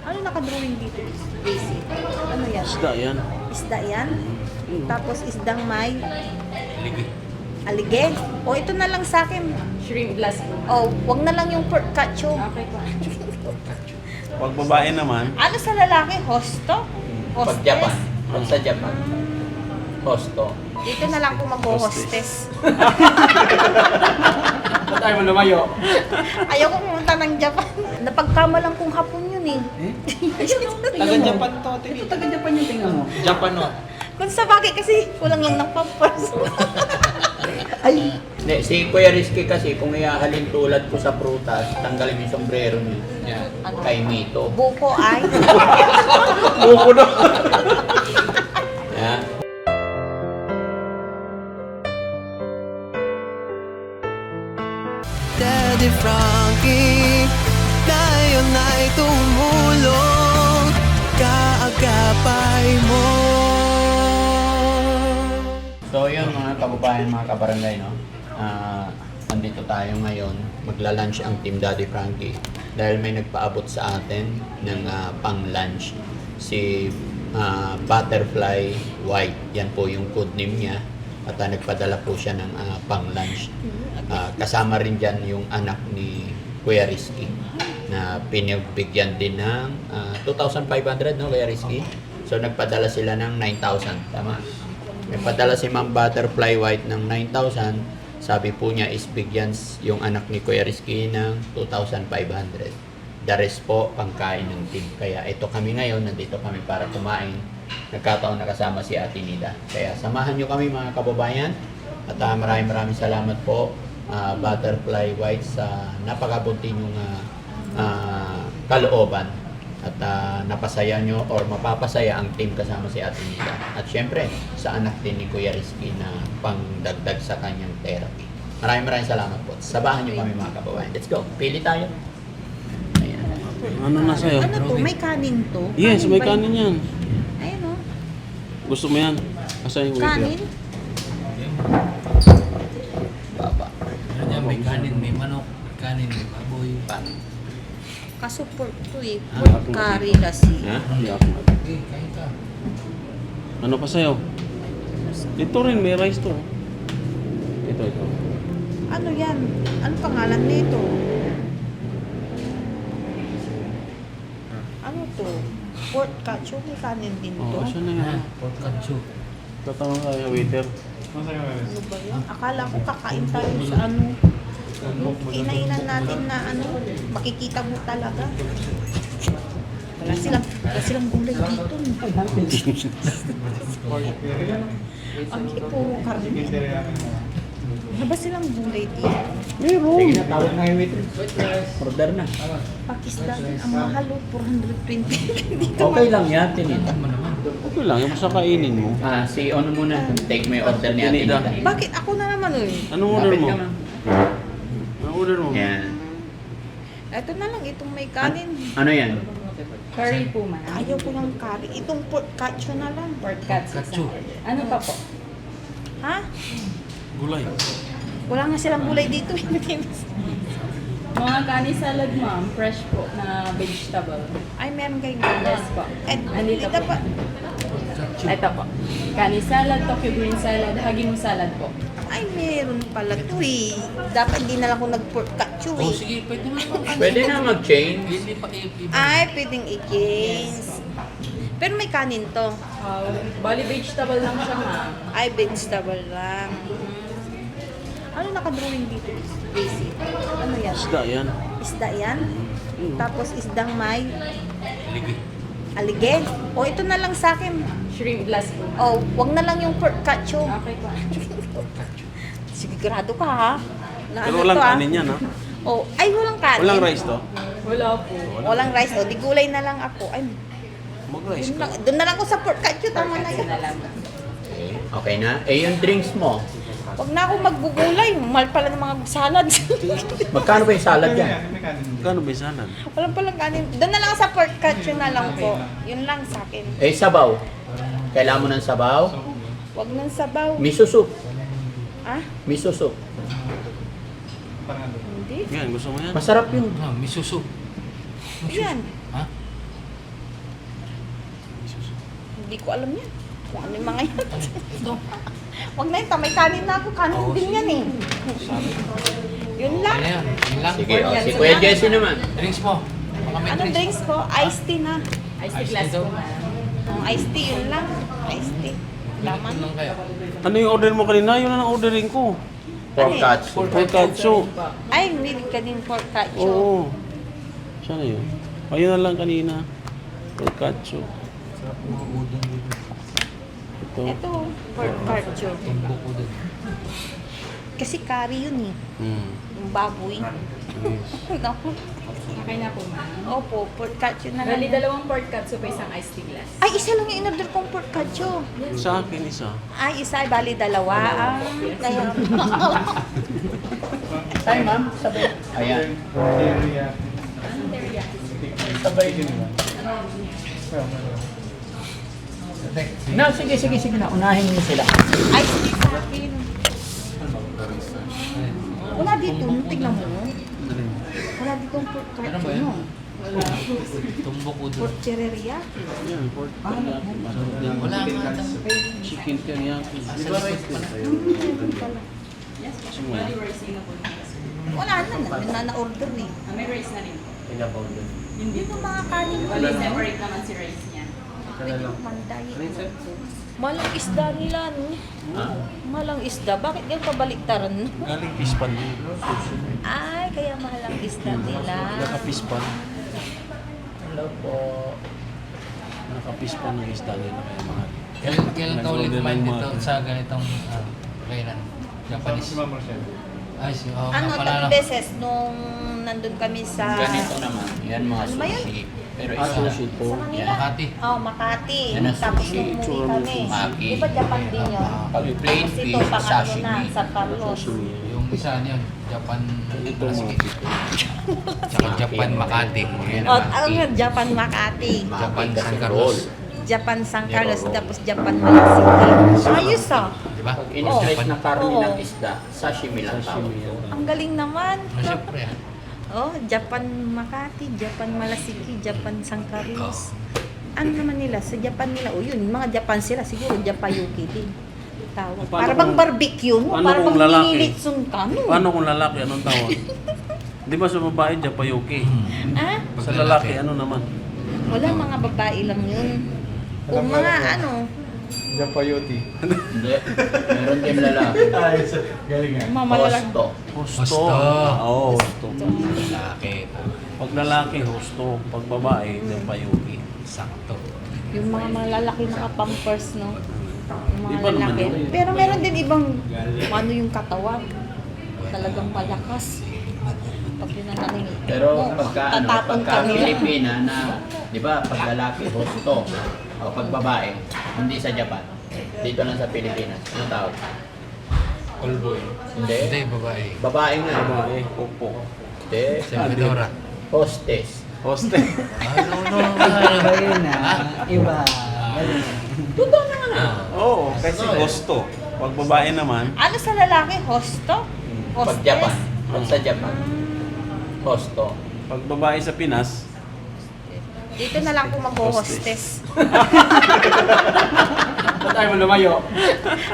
Ano nakadrawing dito? Basic. Ano yan? Isda yan. Isda yan? Tapos isdang may Ligi. alige. O ito na lang sa akin. Shrimp glass po. O, wag na lang yung pork cacho. Okay po. Pag babae naman, Ano sa lalaki? Hosto? Pag Japan. Pag sa Japan. Hosto. Dito na lang kung mag-hostess. Ba't tayo mo lumayo? Ayoko pumunta ng Japan. Napagkama lang kung hapon yun eh. Taga-Japan to. Ito taga-Japan yung tingnan mo. Japan no. Kung sa bagay kasi kulang lang ng pampers. Ay. Hindi, si Kuya Rizky kasi kung iahalin tulad ko sa prutas, tanggalin mo yung sombrero niya. Yan. Ano? Kay Mito. Buko ay. buko na. Yan. Daddy Frankie, ngayon ay tumulong, kaagapay mo. So yun mga kababayan, mga kabarangay, no? Andito tayo ngayon, magla-lunch ang Team Daddy Frankie dahil may nagpaabot sa atin ng pang-lunch. Si Butterfly White, yan po yung code name niya at nagpadala po siya ng pang-lunch. Kasama rin dyan yung anak ni Kuya Rizky na pinagbigyan din ng 2,500, no Kuya Rizky? So nagpadala sila ng 9,000, tama? Nagpadala si Ma'am Butterfly White ng 9,000. Sabi po niya is bigyan yung anak ni Kuya Rizky ng 2,500. The rest po, pangkain ng team. Kaya ito kami ngayon, nandito kami para kumain. Nagkataon na kasama si Ate Nida. Kaya samahan nyo kami mga kababayan. At maraming salamat po, Butterfly White, sa napakabunti nyong kalooban. At napasaya nyo or mapapasaya ang team kasama si Ate Nida. At syempre, sa anak din ni Kuya Rizky na pangdagdag sa kanyang therapy. Maraming salamat po. Sabahan nyo kami mga kababayan. Let's go. Pili tayo. Ayan. Ano na sa'yo? Ano to? May kanin to? Yes, may ba yun? kanin yan. Ayun o. Gusto mo yan? Asa yung Kanin? Baba. Kanya may kanin, may manok, kanin, may baboy. Kaso pork to eh. Pork curry lassi. Ha? Hindi ako. Okay, kain ka. Ano pa sa'yo? Ito rin, may rice to. Ito. Ano yan? Ano pangalan nito? Ano to? Pork cacho? May kanin din to? Oh, asa na yan? Pork katsu. Tatawag tayo, waiter. Ano ba yan? Akala ko kakain tayo sa ano. Kinainan natin na ano. Makikita mo talaga. Wala silang gulay dito. Ang puro karne. Wala ba silang gulay dito? Sige na, tawag na yung waitress. Order na. Pakistan, ang mahal o, 420. Dito Okay lang yan, Tinita. Okay lang, yung basta kainin mo. Si Ono muna. Take mo yung order ni Ate Nida. Bakit ako na naman eh? Anong order Lapit mo? ka, ma'am. Anong order mo? Yan. Ito na lang, itong may kanin. Ano yan? Curry po ma'am. Ayaw ko ng curry. Itong pork cacho na lang. Pork katsu. Katsu. Ano pa po? Ha? Gulay. Wala nga silang gulay dito. Mga kanin salad ma'am, fresh po na vegetable. Ay, meron kayong Yes po. dito Andito po. pa. Ito po. Kanin salad, Tokyo green salad, Hagimo salad po. Ay, meron pala to eh. Dapat di na lang ako nag-pork cacho Oh, eh. sige, pwede na pa. Pwede na mag-change. Hindi pa Ay, pwedeng i-change. Pero may kanin to. Bali vegetable lang siya ma'am. Ay, vegetable lang. Ano nakadrawing dito? Basic. Ano yan? Isda yan. Isda yan? Tapos isdang may Ligi. alige. O ito na lang sa akin. Shrimp glass po. O, wag na lang yung pork cacho. Okay po. Sigurado ka ha? Na Pero ano walang to, ah? kanin yan, ha? O, ay walang kanin. Walang rice to? Wala po. Walang rice. O, di gulay na lang ako. Ay, Mag-rice doon ka. na lang ako sa pork cacho. Tama na Kasi yun. na lang. Okay na? Yung drinks mo. Wag na ako maggugulay. Mahal pala ng mga salad. Magkano ba yung salad yan? Kano ba yung salad? Walang palang kanin. Doon na lang sa pork cacho na lang po. Yun lang sa akin. Sabaw. Kailangan mo ng sabaw. Wag nang sabaw. Miso soup. Ah? Miso soup. Hindi. Yan, gusto mo yan? Masarap yun. Ah, miso soup. Yan. Ha? Hindi ko alam yan. Kung ano yung mga yan. Huwag na yun, tamay kanin na ako. Kanin din yan eh. Yun lang. Ano yan? Yun lang. Sige, si Kuya Jesse naman. Drinks mo. Baka may Anong drinks ko? Iced tea na. Iced tea glass po, ma'am. Iced tea, yun lang. Iced tea. Laman. Ano lang kayo? Ano yung order mo kanina? Yun ang ordering ko. Pork katsu. Pork katsu. Ay, may ka din pork katsu. Oo. Saan na yun? Ayun na lang kanina. Pork katsu. Sarap mga udon dito. Ito. Ito, pork katsu. Tumbok ko din. Kasi curry yun eh. Yung baboy. Yes. Naku. Okay na po, ma'am. Opo, pork katsu na lang. Bali, dalawang pork katsu pa isang iced tea glass. Ay, isa lang yung in-order kong pork katsu. Sa akin isa. Ay, isa ay bali dalawa. Ah, kaya... Tayo ma'am, sabay. Ayan. Sabay din naman. No, sige na. Unahin niyo sila. Ay, sige sa akin. Wala dito. Tignan mo. Wala dito ang pork Ano ba katsu. yun? No? Tumbok udon. Pork cherreria. Yan, pork teriyaki. Masarap yan. Wala nga ito. Chicken teriyaki. Di ba rice pala? Gusto mo yan? Wala na na-order eh. May rice na rin. Hindi ko mga kanin ko. Bali, separate naman si rice niya. Manday. Malang isda nila, no? Malang isda. Bakit ganyan kabaliktaran? Galing pispan din. Ay, kaya mahal ang isda nila. Nakapispan. Hello po. Nakapispan ng isda nila. Kaya mahal. Kailan ka ulit kumain dito sa ganitong kailan? Japanese? Ano, tatlong beses nung nandun kami sa... Ganito naman. Yan mga Ano ba yun? sushi. Pero Ah, isa. sushi po. Sa Manila. Makati. Oh, Makati. Yan ang Tapos sushi. nung umuwi kami. Maki. Di ba Japan din yun? Pag plain Tapos ito, fish, pang ano na, sashimi. San Carlos. Yung isa niyan, Japan Ito Malasiki. mga Tsaka Japan Makati. Yan Oh, ang ang maki. Japan Makati. Japan Maki San kasi Carlos. roll. Japan San Carlos, Nero-roll. tapos Japan Malasiki. Ayos ah. Di ba? Pag in-slice na karne Oo. ng isda, sashimi lang tawag. sashimi yan. Ang galing naman. No, syempre. Oh, Japan Makati, Japan Malasiki, Japan San Carlos. Ano naman nila? Sa Japan nila, oh yun, mga Japan sila, siguro Japayuki din. Tawag. Paano Para bang kung- barbecue, no? paano Para kung bang lalaki? nililitsun ka, no? Paano kung lalaki? Anong tawag? Di ba sa babae, Japayuki? Ah? Sa lalaki, ano naman? Wala, mga babae lang yun. Kung mga ano, Japayoti. Hindi. Meron din lalaki. mamalalang. Hosto. Husto. Husto. Oo, husto. Lalaki. Pag lalaki, husto. Pag babae, Japayuki. Sakto. Yung mga malalaki na pampers, no? Yung mga Iba naman lalaki. yun. Pero meron din ibang, ano yung katawan. Talagang malakas. Pag yun ang naning, Pero pagka ano, tatapon pagka ka nila. Pilipina na, di ba, pag lalaki, hosto. O pag babae, hindi sa Japan. Dito lang sa Pilipinas. Anong tawag? Callboy. Hindi. Hindi, babae. Babae nga. Babae, opo. Hindi. Servidora. Hostess. Hoste. No. Iba. Totoo naman ah. Oo, kasi husto. Pag babae naman, Ano sa lalaki? Hosto? Pag Hostess? Japan. Pag sa Japan. Hosto. pag babae sa Pinas, Dito na lang kung mag-hostess. Ba't tayo mo lumayo?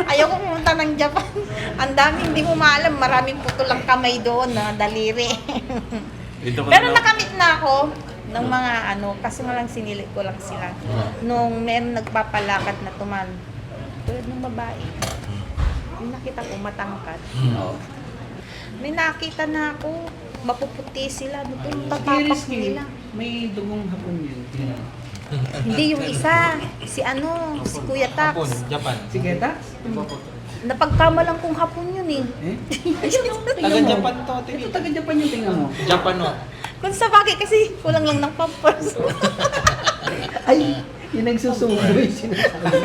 Ayoko pumunta ng Japan. Ang dami, hindi mo maalam. Maraming putulang kamay doon na daliri. dito ka Pero na. nakamit na ako ng mga ano, kasi nga lang sinilip ko lang sila. Nung meron nagpapalakad na tuman. Tulad ng babae. Yung nakita ko matangkad. Oo. May nakita na ako. Mapuputi sila. Dito yung tatapak nila. May dugong hapon yun. Hindi yung isa. Si ano, si Kuya Hapon, Tax. Japan. Sige, Tax. Napagkamalang kong hapon yun eh. Taga-Japan to. Ito taga-Japan yung tingnan mo. Japan no. Kung sa bagay kasi kulang lang ng pampers. Ay, yung nagsusumoy sinasabi.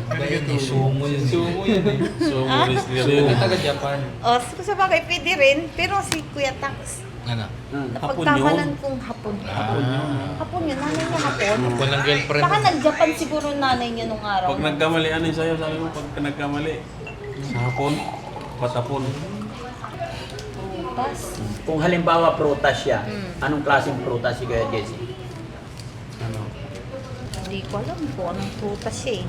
Ba yun eh, sumo yun. Sumo yun eh. So, Ah? Hindi taga Japan. O, kung sa bagay pwede rin. Pero si Kuya Tax, Ano? hapon napagkamalan yun. kong hapon. Hapon yun. Hapon yun, nanay niya hapon. Walang girlfriend. Baka nag-Japan siguro nanay niya nung araw. Pag nagkamali, ano yung sa'yo? Sabi mo, pag nagkamali, sa hapon, patapon. Tapos, Kung halimbawa prutas siya, Mm. anong klaseng prutas si Kuya Jesse? Ano? Hindi ko alam kung anong prutas siya eh.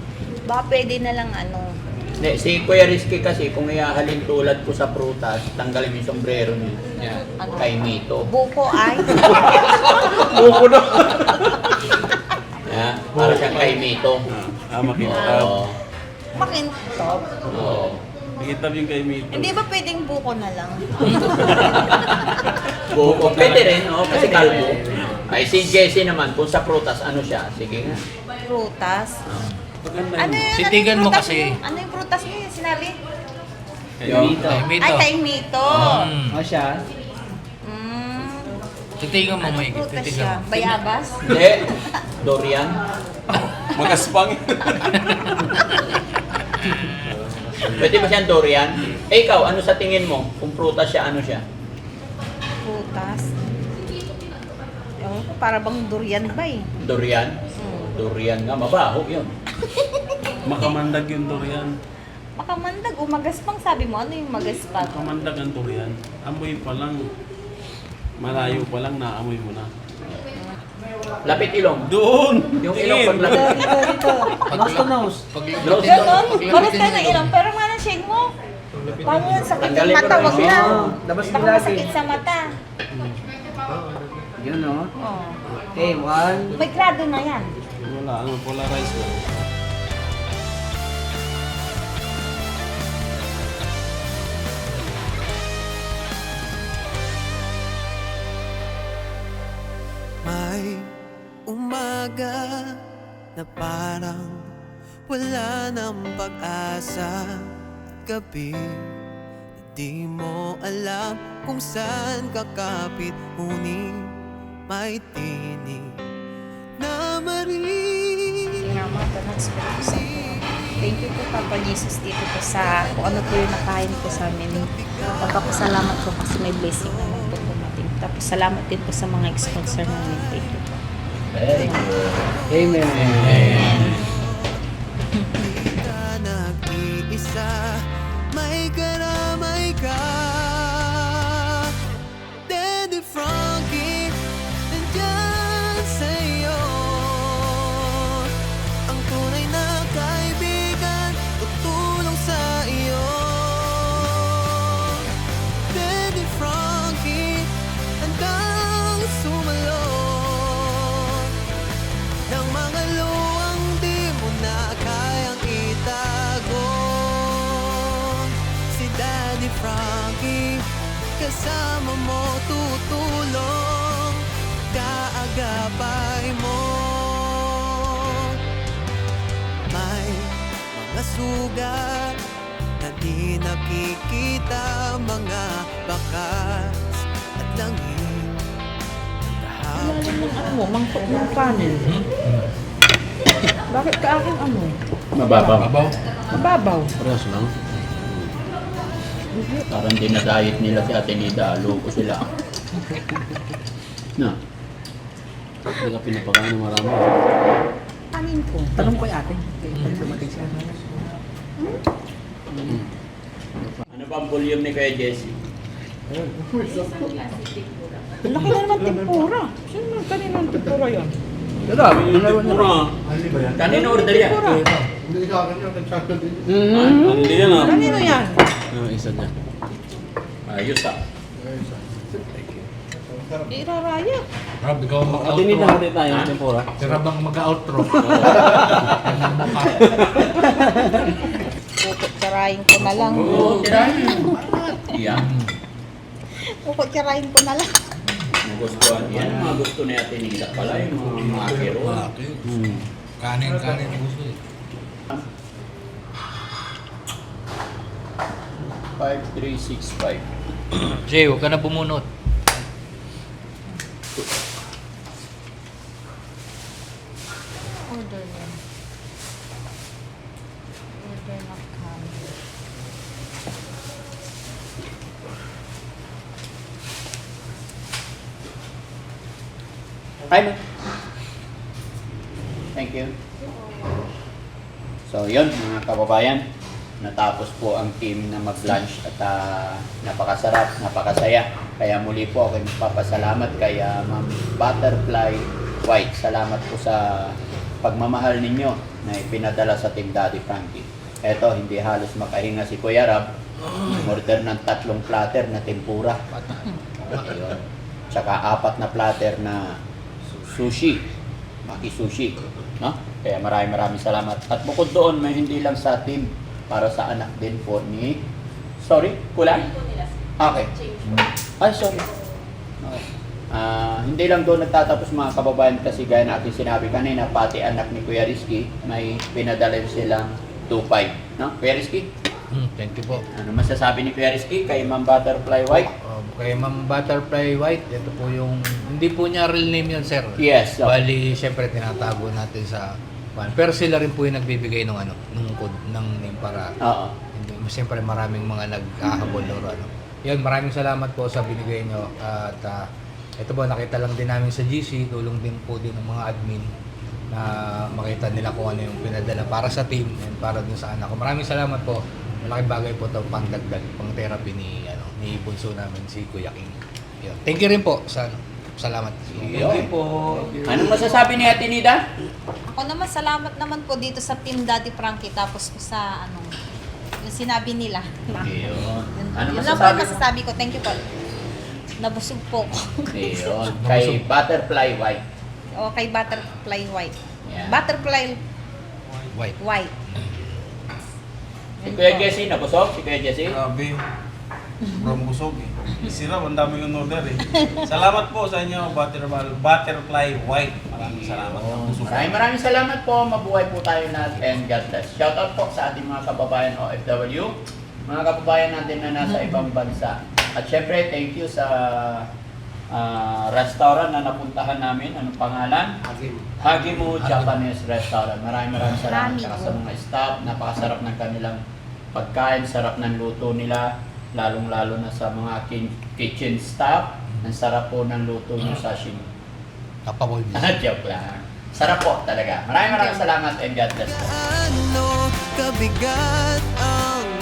Baka pwede na lang ano. Hindi, si Kuya Rizky kasi kung ihahalin tulad ko sa prutas, tanggalin mo yung sombrero niya. Yeah. Ano? Kay Mito. Buko ay. Buko na. Para siyang kay Mito. Makintab. Oo. Makintab. Oo. Makintab yung kay Mito. Hindi ba pwedeng buko na lang? Buko. Pwede rin, no? Kasi kalbo. Ay, si Jessie naman, kung sa prutas, ano siya? Sige nga. Prutas. Maganda Ano yun. yun? Titigan mo prutas kasi. niyo? Ano yung prutas niyo yung sinabi? Kay Yung- Mito. Ay, Mito. Ay, kay Mito. O siya. Mm. Titigan mo, Ano Mike. prutas Titigan siya? mo. Bayabas? Hindi. Dorian. Magaspang. Pwede ba siyang durian? Eh ikaw, ano sa tingin mo? Kung prutas siya, ano siya? Prutas. Ewan ko, para bang durian ba eh? Durian? Durian nga, mabaho yun. Makamandag yung durian. Makamandag o magaspang, sabi mo. Ano yung magaspang? Makamandag ang durian. Amoy pa lang. Malayo pa lang, naamoy mo na. Lapit ilong. Doon! Yung ilong Tingin. paglapit. Dito. Nose to nose. Ganon, balas tayo ng ilang. Pero nga ng shake mo. Paano yan? Sakit yung Tanggalin ko mata, na wag yung na. shake. Labas Baka mo lagi. masakit sa mata. Yun o. Oh. Okay, one. May grado na yan. Wala, ano, polarized lang. May umaga na parang wala ng pag-asa. Gabi na di mo alam kung saan kakapit. Ngunit may tinig na marinig. Salamat po ng Espiritu Santo. Thank you po, Papa Jesus, dito po sa kung ano po yung nakain po sa amin. Pagpapasalamat po kasi may blessing naman po dumating. Tapos salamat din po sa mga sponsor namin. Thank you po. Very good. Amen. Di ka nag-iisa, may karamay ka. Daddy Frankie, nandyan sa'yo. Ang tunay na kaibigan, tutulong sa iyo. Daddy Frankie, handang sumalot ng mga luwang di mo na kayang itago. Si Daddy Frankie, kasama mo tutulong, kaagapay mo. May mga sugat na di nakikita, mga bakas at langit ng kahapon. Ano, mangkok ng kanin. Bakit ka aking ano? Mababaw. Babaw. Mababaw. Parehas lang. Parang dinadayet nila si Ate Nida. Loko sila. Na. Hindi ka pinapakain ng marami. Kanin po. Tanong ko yung ate. Dumating siya. Ano ba ang volume ni Kuya Jessie? Laki na naman tempura. Sino man kanina ang tempura yan? Grabe yung tempura. Kanino order yan? Hindi yan ah. Kanino yan? Isa dyan. Ayos ah. Iraraya. Rob, ikaw ang Ate Nida, mag-outro. hati tayo ng tempura. Si Rob ang mag-outro. Kukutsarahin ko na lang. Oo, tirahin. Iyan. Kukutsarahin ko na lang. Nagustuhan yan. Ang mga gusto ni Ate Nida pala yung mga kero. Kanin gusto eh. 5365. Jay, huwag ka na bumunot. Order na. Order na kami. Hi, ma'am. Thank you. So, yun mga kababayan. Natapos po ang team na mag-lunch at napakasarap, napakasaya. Kaya muli po ako magpapasalamat kay Ma'am Butterfly White. Salamat po sa pagmamahal ninyo na ipinadala sa Team Daddy Frankie. Eto, hindi halos makahinga si Kuya Rab. Order ng 3 platter na tempura. Ayun. Tsaka 4 na platter na sushi. Maki sushi. No? Kaya maraming salamat. At bukod doon, may hindi lang sa team, para sa anak din po ni... Sorry, kulang? Okay. Ay, sorry. Okay. Hindi lang doon nagtatapos mga kababayan kasi gaya na aking sinabi kanina, pati anak ni Kuya Rizky, may pinadala silang 2.5. No? Kuya Rizky, Thank you po. ano masasabi ni Kuya Rizky kay Ma'am Butterfly White? Kay Ma'am Butterfly White, ito po yung, hindi po niya real name yun, sir. Yes. So, Bali, syempre tinatago natin sa pero sila rin po yung nagbibigay ng nung code ng name para oo. siyempre maraming mga naghahabol or ano. Yun, maraming salamat po sa binigay nyo at ito po nakita lang din namin sa GC, tulong din po din ng mga admin na makita nila kung ano yung pinadala para sa team and para dun sa anak ko. Maraming salamat po. Malaking bagay po ito pang dagdag, pang therapy ni bunso namin si Kuya King. Yun. Thank you rin po sa salamat. Thank you po. Anong masasabi ni Ate Nida? Ako naman, salamat naman po dito sa Team Daddy Frankie, tapos po sa yung sinabi nila. Ayun. Yun, Ano yun lang po masasabi yung mo? masasabi ko. Thank you po. Nabusog po ko. Ayun. Kay Butterfly White. O kay Butterfly White. Yeah. Butterfly White. White. Si Yun Kuya po. Jesse, nabusog? Si Kuya Jesse? Grabe. Sobrang busog eh. Sira, ang dami yung order eh. Salamat po sa inyo, Butterfly White. Maraming salamat. Busog. Maraming salamat po. Mabuhay po tayo lahat and God bless. Shoutout po sa ating mga kababayan OFW, mga kababayan natin na nasa ibang bansa. At syempre, thank you sa restaurant na napuntahan namin. Anong pangalan? Hagimu Japanese Restaurant. Maraming salamat. Tsaka sa mga staff, napakasarap ng kanilang pagkain, sarap ng luto nila, lalong-lalo na sa mga kitchen staff. Ang sarap po ng luto ng sashimi. Kapabol. Joke lang. Sarap po talaga. Maraming salamat and God bless po. Gaano kabigat ang